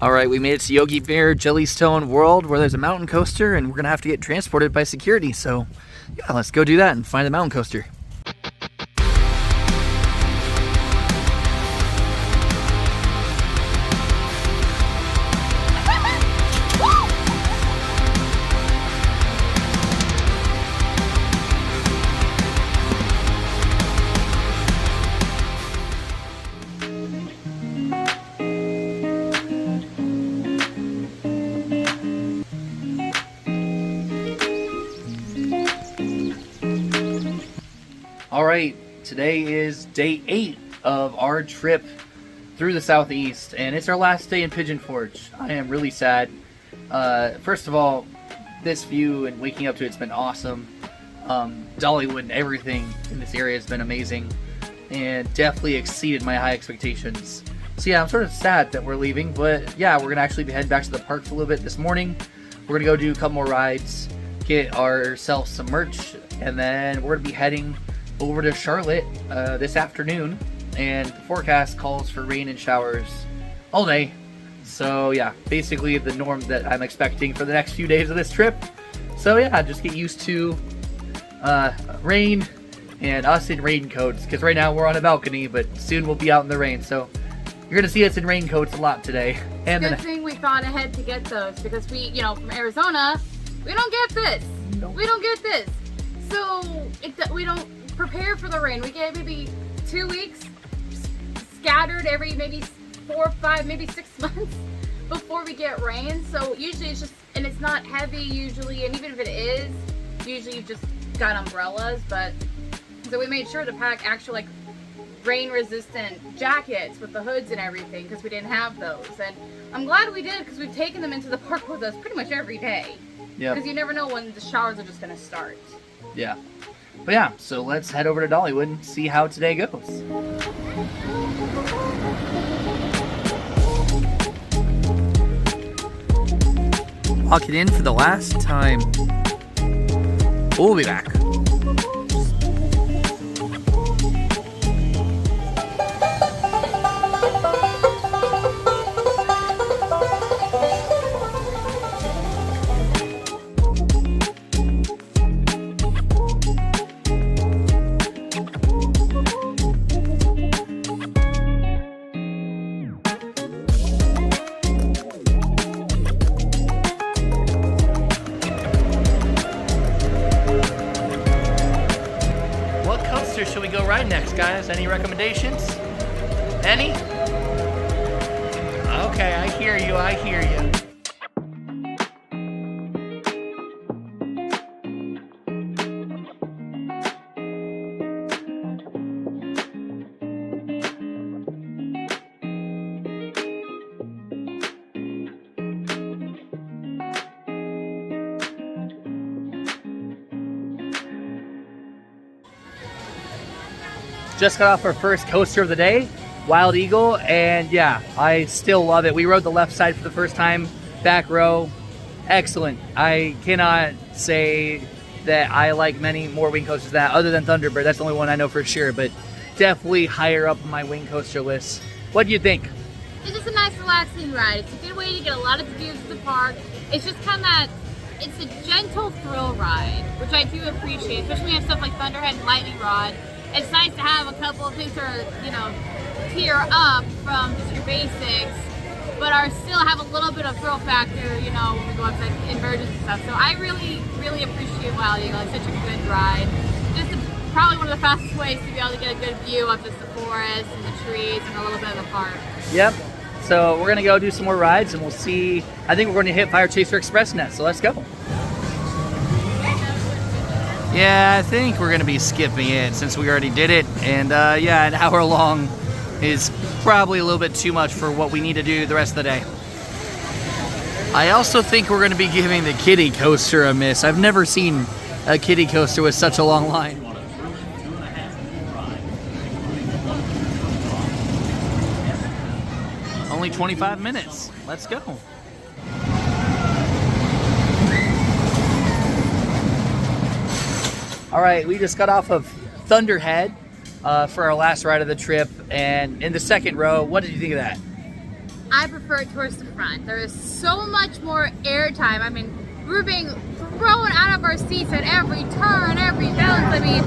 All right, we made it to Yogi Bear Jellystone World, where there's a mountain coaster, and we're gonna have to get transported by security. So, yeah, let's go do that and find the mountain coaster. All right, today is day 8 of our trip through the Southeast, and it's our last day in Pigeon Forge. I am really sad. First of all, this view and waking up to it's been awesome. Dollywood and everything in this area has been amazing, and definitely exceeded my high expectations. So yeah, I'm sort of sad that we're leaving, but yeah, we're gonna actually be heading back to the park for a little bit this morning. We're gonna go do a couple more rides, get ourselves some merch, and then we're gonna be heading over to Charlotte this afternoon, and the forecast calls for rain and showers all day. So yeah, basically the norm that I'm expecting for the next few days of this trip. So yeah, just get used to rain and us in raincoats, because right now we're on a balcony, but soon we'll be out in the rain. So you're gonna see us in raincoats a lot today. And good thing we thought ahead to get those, because we, you know, from Arizona, we don't get this. Nope. We don't get this. So we don't prepare for the rain. We get maybe 2 weeks scattered every maybe 4, 5, maybe 6 months before we get rain. So usually it's just, and it's not heavy usually, and even if it is, usually you've just got umbrellas. But so we made sure to pack actual like rain resistant jackets with the hoods and everything, because we didn't have those. And I'm glad we did, because we've taken them into the park with us pretty much every day. Yeah, because you never know when the showers are just going to start. Yeah. But yeah, so let's head over to Dollywood and see how today goes. Walking in for the last time. We'll be back. Should we go ride next, guys? Any recommendations? Any? Okay, I hear you, I hear you. Just got off our first coaster of the day, Wild Eagle, and yeah, I still love it. We rode the left side for the first time, back row, excellent. I cannot say that I like many more wing coasters than that, other than Thunderbird. That's the only one I know for sure, but definitely higher up on my wing coaster list. What do you think? It's just a nice relaxing ride. It's a good way to get a lot of views of the park. It's just kind of, it's a gentle thrill ride, which I do appreciate, especially when you have stuff like Thunderhead and Lightning Rod. It's nice to have a couple of things that are, you know, tier up from just your basics, but are still have a little bit of thrill factor, you know, when we go outside inversions and stuff. So I really, really appreciate Wild Eagle. It's such a good ride. Just probably one of the fastest ways to be able to get a good view of just the forest and the trees and a little bit of the park. Yep. So we're gonna go do some more rides, and we'll see. I think we're going to hit Fire Chaser Express next. So let's go. Yeah, I think we're going to be skipping it since we already did it. And yeah, an hour long is probably a little bit too much for what we need to do the rest of the day. I also think we're going to be giving the kiddie coaster a miss. I've never seen a kiddie coaster with such a long line. Only 25 minutes. Let's go. All right, we just got off of Thunderhead for our last ride of the trip, and in the second row, what did you think of that? I prefer it towards the front. There is so much more airtime. I mean, we were being thrown out of our seats at every turn, every balance. I mean,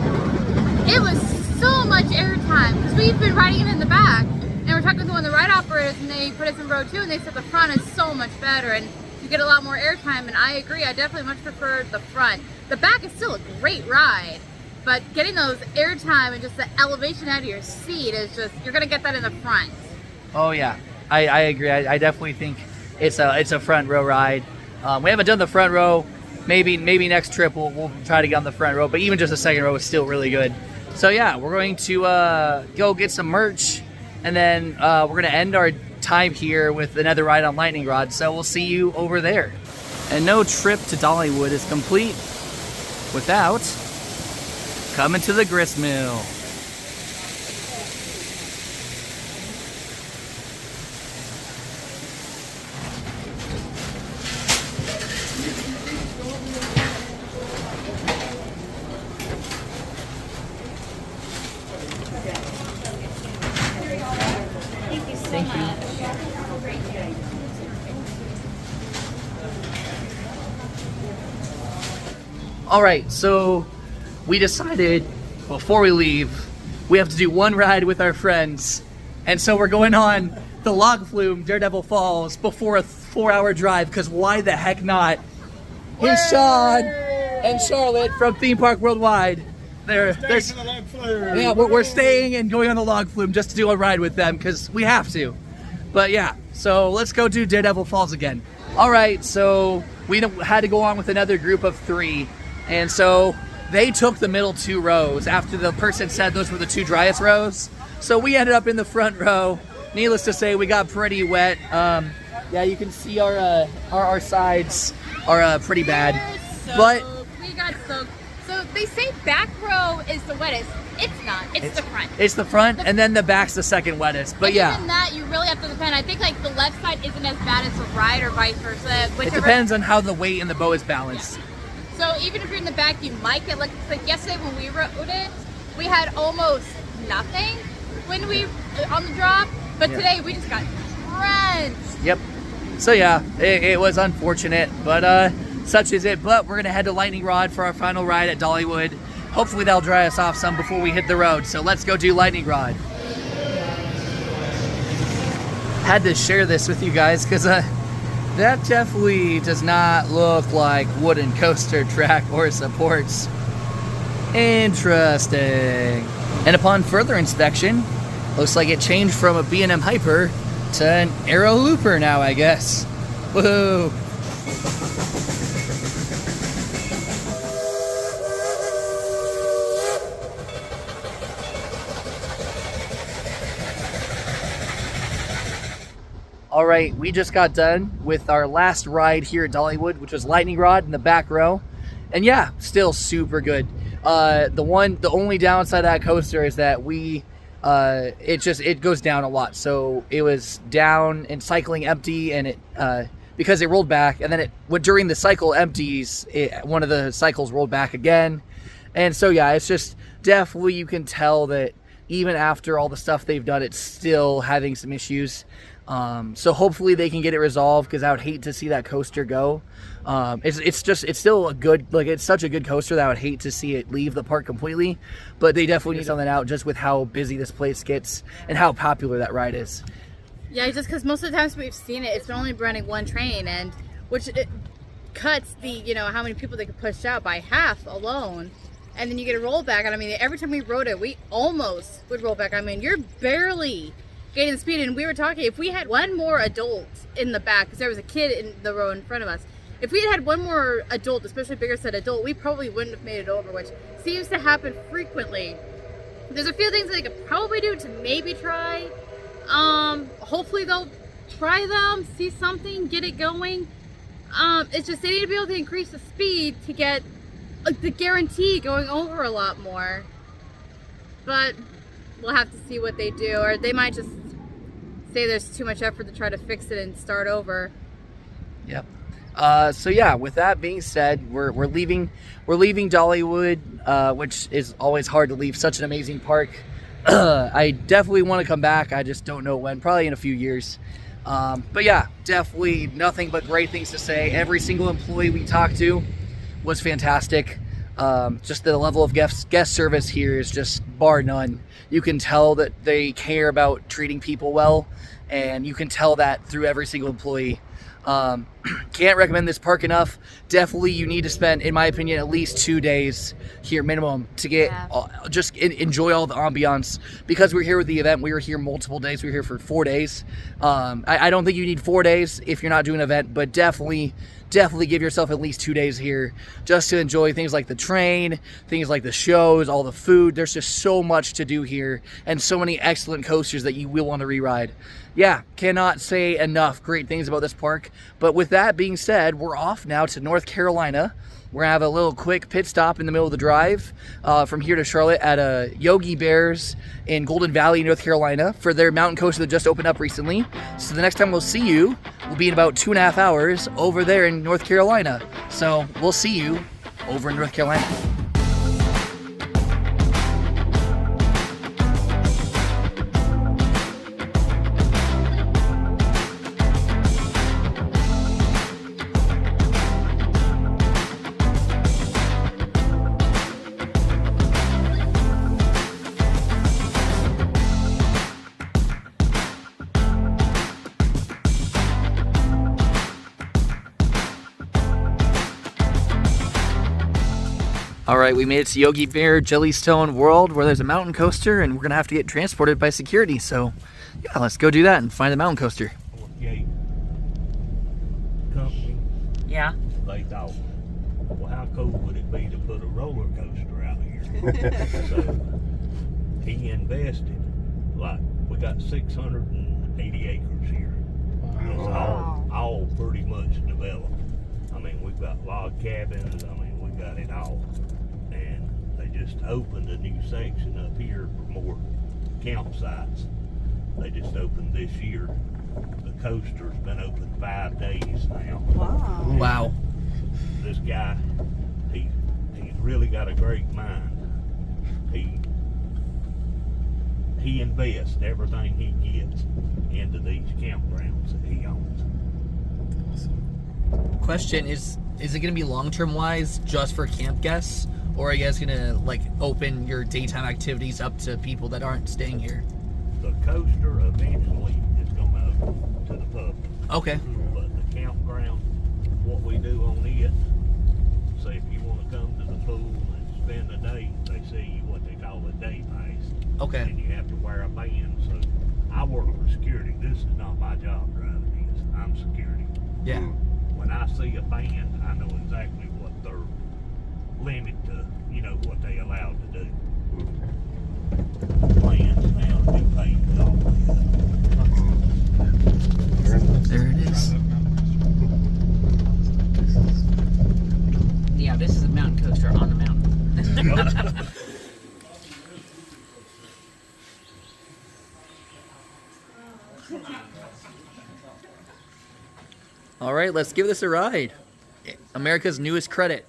it was so much airtime because we've been riding it in the back, and we're talking to one of the ride operators, and they put us in row 2, and they said the front is so much better, and you get a lot more airtime. And I agree. I definitely much prefer the front. The back is still a great ride, but getting those airtime and just the elevation out of your seat is just, you're gonna get that in the front. Oh yeah, I agree. I definitely think it's a front row ride. We haven't done the front row. Maybe next trip we'll try to get on the front row, but even just the second row is still really good. So yeah, we're going to go get some merch, and then we're going to end our time here with another ride on Lightning Rod. So we'll see you over there. And no trip to Dollywood is complete without coming to the grist mill. Thank you. All right, so we decided before we leave, we have to do one ride with our friends. And so we're going on the log flume, Daredevil Falls, before a 4-hour drive, because why the heck not? Here's Sean and Charlotte from Theme Park Worldwide. We're staying and going on the log flume just to do a ride with them because we have to. But yeah, so let's go do Daredevil Falls again. All right, so we had to go on with another group of 3, and so they took the middle 2 rows after the person said those were the 2 driest rows. So we ended up in the front row. Needless to say, we got pretty wet. Yeah, you can see our sides are pretty bad. But we got soaked. So they say back row is the wettest. It's not. It's the front. It's the front, and then the back's the second wettest. But yeah. Even that, you really have to depend. I think like the left side isn't as bad as the right, or vice versa. It depends on how the weight in the bow is balanced. Yeah. So even if you're in the back, you might get like yesterday when we rode it, we had almost nothing when we on the drop. But today we just got drenched. Yep. So yeah, it was unfortunate, but such is it. But we're gonna head to Lightning Rod for our final ride at Dollywood. Hopefully that'll dry us off some before we hit the road. So let's go do Lightning Rod. Had to share this with you guys because that definitely does not look like wooden coaster track or supports. Interesting. And upon further inspection, looks like it changed from a B&M Hyper to an Aero Looper now, I guess. Woohoo! All right, we just got done with our last ride here at Dollywood, which was Lightning Rod in the back row. And yeah, still super good. The only downside of that coaster is that it goes down a lot. So it was down and cycling empty, and it because it rolled back, and then during the cycle empties, one of the cycles rolled back again. And so yeah, it's just definitely, you can tell that even after all the stuff they've done, it's still having some issues. So hopefully they can get it resolved, because I would hate to see that coaster go. It's still a good, it's such a good coaster that I would hate to see it leave the park completely, but they definitely need something out just with how busy this place gets and how popular that ride is. Yeah, just because most of the times we've seen it, it's only running one train, and which it cuts the, how many people they could push out by half alone. And then you get a rollback, and I mean, every time we rode it, we almost would roll back. I mean, you're barely getting the speed, and we were talking, if we had one more adult in the back, because there was a kid in the row in front of us, if we had one more adult, especially bigger set adult, we probably wouldn't have made it over, which seems to happen frequently. There's a few things that they could probably do to maybe try. Hopefully they'll try them, see something, get it going. It's just they need to be able to increase the speed to get the guarantee going over a lot more. But we'll have to see what they do, or they might just say there's too much effort to try to fix it and start over. Yep. So yeah, with that being said, we're leaving Dollywood, which is always hard to leave such an amazing park. I definitely want to come back. I just don't know when, probably in a few years. But yeah, definitely nothing but great things to say. Every single employee we talked to was fantastic. Just the level of guest service here is just bar none. You can tell that they care about treating people well, and you can tell that through every single employee. Can't recommend this park enough. Definitely you need to spend, in my opinion, at least 2 days here minimum to get just enjoy all the ambiance. Because we're here with the event, we were here multiple days. We were here for 4 days. I don't think you need 4 days if you're not doing an event, but definitely give yourself at least 2 days here just to enjoy things like the train, things like the shows, all the food. There's just so much to do here and so many excellent coasters that you will want to re-ride. Yeah, cannot say enough great things about this park. But with that being said, we're off now to North Carolina. We're gonna have a little quick pit stop in the middle of the drive from here to Charlotte at Yogi Bears in Golden Valley, North Carolina for their mountain coaster that just opened up recently. So the next time we'll see you will be in about 2.5 hours over there in North Carolina. So we'll see you over in North Carolina. All right, we made it to Yogi Bear Jellystone World where there's a mountain coaster and we're gonna have to get transported by security. So yeah, let's go do that and find the mountain coaster. Company. Yeah. They thought, well, how cool would it be to put a roller coaster out here? So he invested, like, we got 680 acres here. It's all pretty much developed. I mean, we've got log cabins. I mean, we got it all. And they just opened a new section up here for more campsites. They just opened this year. The coaster's been open 5 days now. Wow. This guy, he's really got a great mind. He invests everything he gets into these campgrounds that he owns. Question is it going to be long-term wise just for camp guests, or are you guys going to like open your daytime activities up to people that aren't staying here? The coaster eventually is going to open to the public. Okay. But the campground, what we do on it, say if you want to come to the pool and spend a day, they see you what they call a day pass. Okay. And you have to wear a band. So I work for security. This is not my job driving this. I'm security. Yeah. When I see a band, I know exactly what their limit to, what they allowed to do. Plans now to be paid all There it is. Yeah, this is a mountain coaster on the mountain. All right, let's give this a ride. America's newest credit.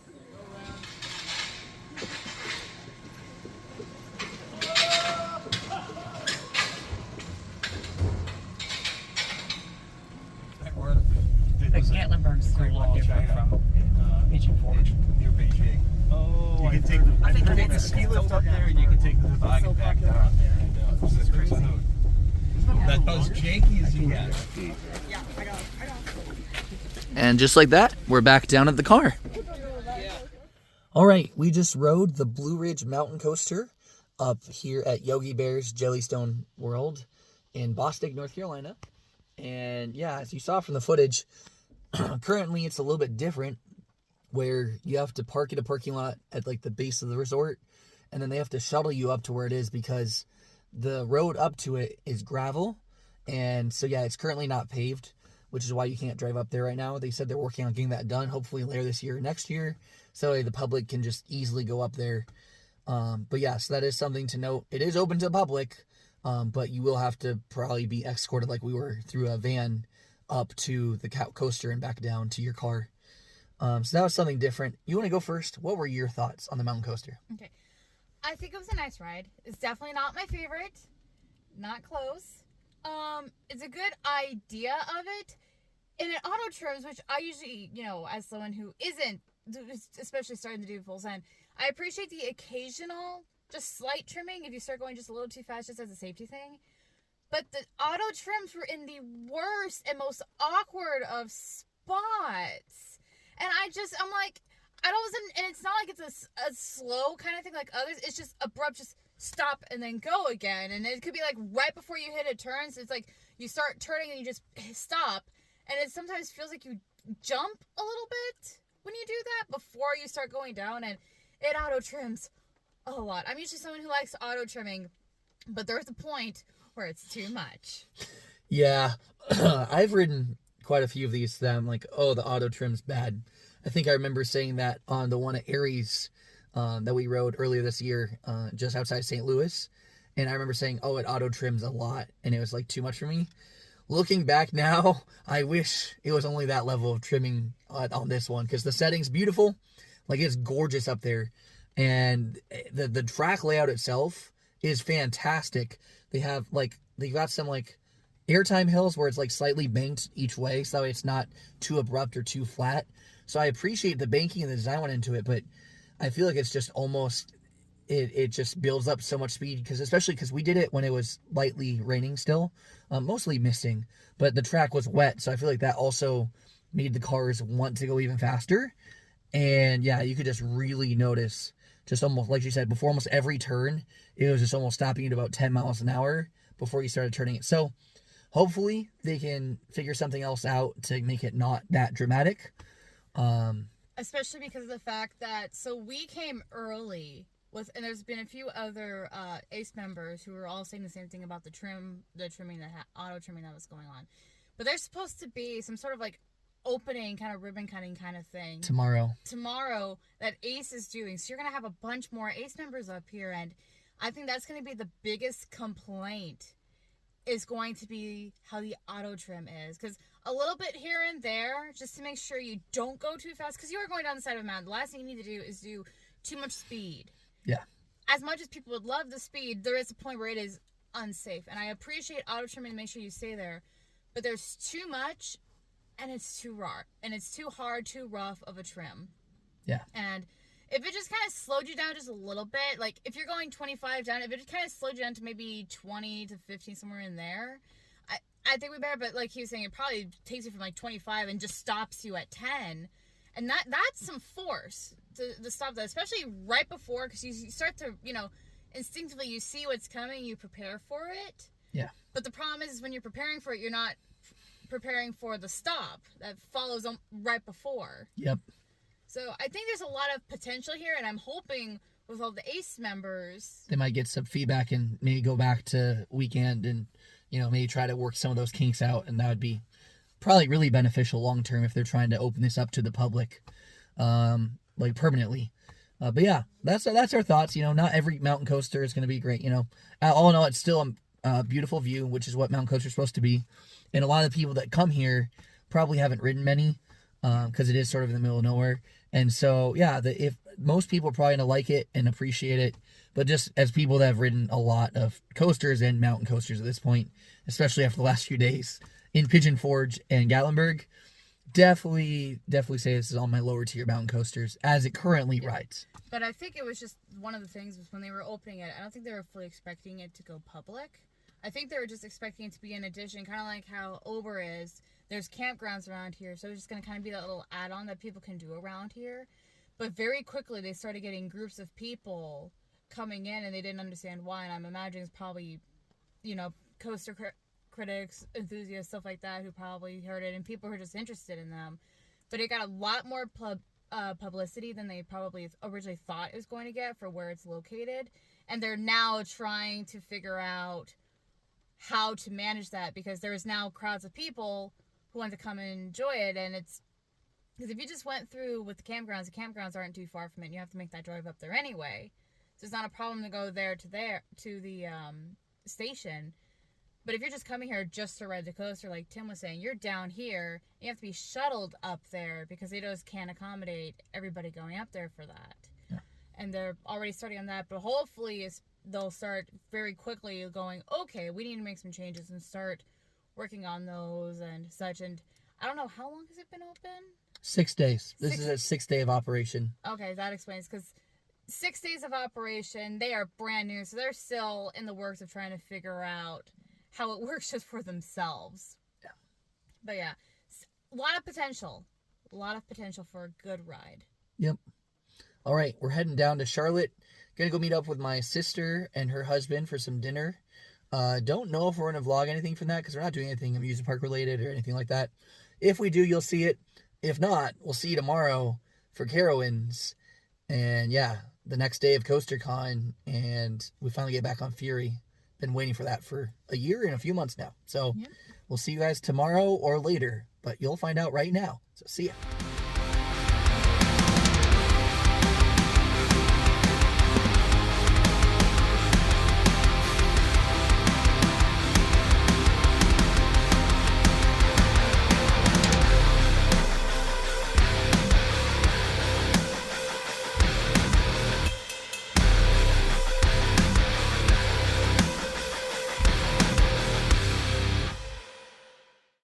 The Gatlinburg's a lot different from Pigeon Forge. Near Beijing. Oh, you can take the, I think take the ski lift up there, and you can take the toboggan back down. It's crazy. That's as janky as you get. Yeah, I know. And just like that, we're back down at the car. All right, we just rode the Blue Ridge Mountain Coaster up here at Yogi Bear's Jellystone World in Boston, North Carolina. And yeah, as you saw from the footage, currently it's a little bit different where you have to park at a parking lot at like the base of the resort, and then they have to shuttle you up to where it is because the road up to it is gravel. And so yeah, it's currently not paved, which is why you can't drive up there right now. They said they're working on getting that done, hopefully later this year or next year, so the public can just easily go up there. But yeah, so that is something to note. It is open to the public, but you will have to probably be escorted like we were through a van up to the coaster and back down to your car. So that was something different. You want to go first? What were your thoughts on the mountain coaster? Okay. I think it was a nice ride. It's definitely not my favorite. Not close. It's a good idea of it. And in auto trims, which I usually, as someone who isn't, especially starting to do full send, I appreciate the occasional, just slight trimming if you start going just a little too fast, just as a safety thing. But the auto trims were in the worst and most awkward of spots. And I'm like, I don't, and it's not like it's a slow kind of thing like others. It's just abrupt, just stop and then go again. And it could be like right before you hit a turn. So it's like you start turning and you just stop. And it sometimes feels like you jump a little bit when you do that before you start going down. And it auto trims a lot. I'm usually someone who likes auto trimming, but there's a point where it's too much. Yeah, I've ridden quite a few of these that I'm like, oh, the auto trim's bad. I think I remember saying that on the one at Aries that we rode earlier this year, just outside St. Louis. And I remember saying, oh, it auto trims a lot. And it was like too much for me. Looking back now, I wish it was only that level of trimming on this one. Because the setting's beautiful. Like, it's gorgeous up there. And the track layout itself is fantastic. They've got some like airtime hills where it's like slightly banked each way. So it's not too abrupt or too flat. So I appreciate the banking and the design went into it, but I feel like it's just almost, it just builds up so much speed, especially because we did it when it was lightly raining still, mostly misting, but the track was wet, so I feel like that also made the cars want to go even faster. And yeah, you could just really notice, just almost, like you said, before almost every turn, it was just almost stopping at about 10 miles an hour before you started turning it. So hopefully they can figure something else out to make it not that dramatic. Especially because of the fact that, so we came early and there's been a few other ACE members who were all saying the same thing about the trimming, auto trimming that was going on. But there's supposed to be some sort of like opening, kind of ribbon cutting kind of thing. Tomorrow that ACE is doing. So you're going to have a bunch more ACE members up here. And I think that's going to be the biggest complaint, is going to be how the auto trim is. Because a little bit here and there, just to make sure you don't go too fast, because you are going down the side of a mountain. The last thing you need to do is do too much speed. Yeah. As much as people would love the speed, there is a point where it is unsafe. And I appreciate auto trimming to make sure you stay there. But there's too much, and it's too raw. And it's too hard, too rough of a trim. Yeah. And if it just kind of slowed you down just a little bit, like if you're going 25 down, if it just kind of slowed you down to maybe 20 to 15, somewhere in there, I think we better. But like he was saying, it probably takes you from like 25 and just stops you at 10. And that's some force to stop that, especially right before, because you start to, instinctively you see what's coming, you prepare for it. Yeah. But the problem is when you're preparing for it, you're not preparing for the stop that follows right before. Yep. So I think there's a lot of potential here, and I'm hoping with all the ACE members, they might get some feedback and maybe go back to weekend and, maybe try to work some of those kinks out. And that would be probably really beneficial long term if they're trying to open this up to the public, like permanently. But yeah, that's our thoughts. Not every mountain coaster is going to be great. All in all, it's still a beautiful view, which is what mountain coasters are supposed to be. And a lot of the people that come here probably haven't ridden many, because it is sort of in the middle of nowhere. And so, yeah, if most people are probably going to like it and appreciate it. But just as people that have ridden a lot of coasters and mountain coasters at this point, especially after the last few days in Pigeon Forge and Gatlinburg, definitely say this is on my lower tier mountain coasters as it currently rides. But I think it was just one of the things was when they were opening it, I don't think they were fully expecting it to go public. I think they were just expecting it to be an addition, kind of like how Ober is. There's campgrounds around here, so it's just going to kind of be that little add-on that people can do around here. But very quickly, they started getting groups of people coming in, and they didn't understand why. And I'm imagining it's probably, coaster critics, enthusiasts, stuff like that, who probably heard it, and people who are just interested in them. But it got a lot more publicity than they probably originally thought it was going to get for where it's located. And they're now trying to figure out how to manage that, because there's now crowds of people who want to come and enjoy it. And it's because if you just went through with the campgrounds aren't too far from it. You have to make that drive up there anyway, so it's not a problem to go to the station. But if you're just coming here just to ride the coaster, like Tim was saying, you're down here, you have to be shuttled up there because they just can't accommodate everybody going up there for that. Yeah. And they're already starting on that, but hopefully they'll start very quickly going, okay, we need to make some changes and start working on those and such. And I don't know, how long has it been open? 6 days. This is a 6th day of operation. Okay, that explains, because 6 days of operation, they are brand new, so they're still in the works of trying to figure out how it works just for themselves. Yeah. But yeah, a lot of potential. A lot of potential for a good ride. Yep. All right, we're heading down to Charlotte. Gonna go meet up with my sister and her husband for some dinner. Don't know if we're gonna vlog anything from that because we're not doing anything amusement park related or anything like that. If we do, you'll see it. If not, we'll see you tomorrow for Carowinds. And yeah, the next day of CoasterCon, and we finally get back on Fury. Been waiting for that for a year and a few months now. So We'll see you guys tomorrow or later, but you'll find out right now. So see ya.